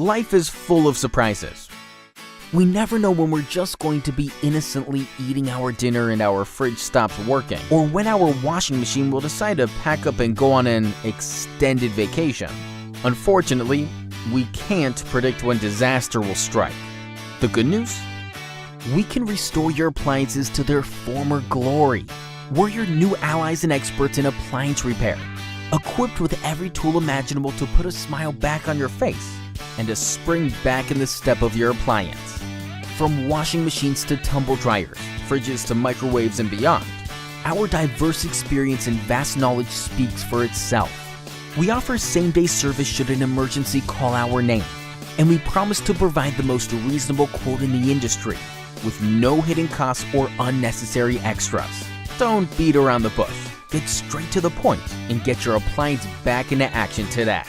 Life is full of surprises. We never know when we're just going to be innocently eating our dinner and our fridge stops working, or when our washing machine will decide to pack up and go on an extended vacation. Unfortunately, we can't predict when disaster will strike. The good news? We can restore your appliances to their former glory. We're your new allies and experts in appliance repair, equipped with every tool imaginable to put a smile back on your face and a spring back in the step of your appliance. From washing machines to tumble dryers, fridges to microwaves and beyond, our diverse experience and vast knowledge speaks for itself. We offer same-day service should an emergency call our name, and we promise to provide the most reasonable quote in the industry, with no hidden costs or unnecessary extras. Don't beat around the bush. Get straight to the point and get your appliance back into action today.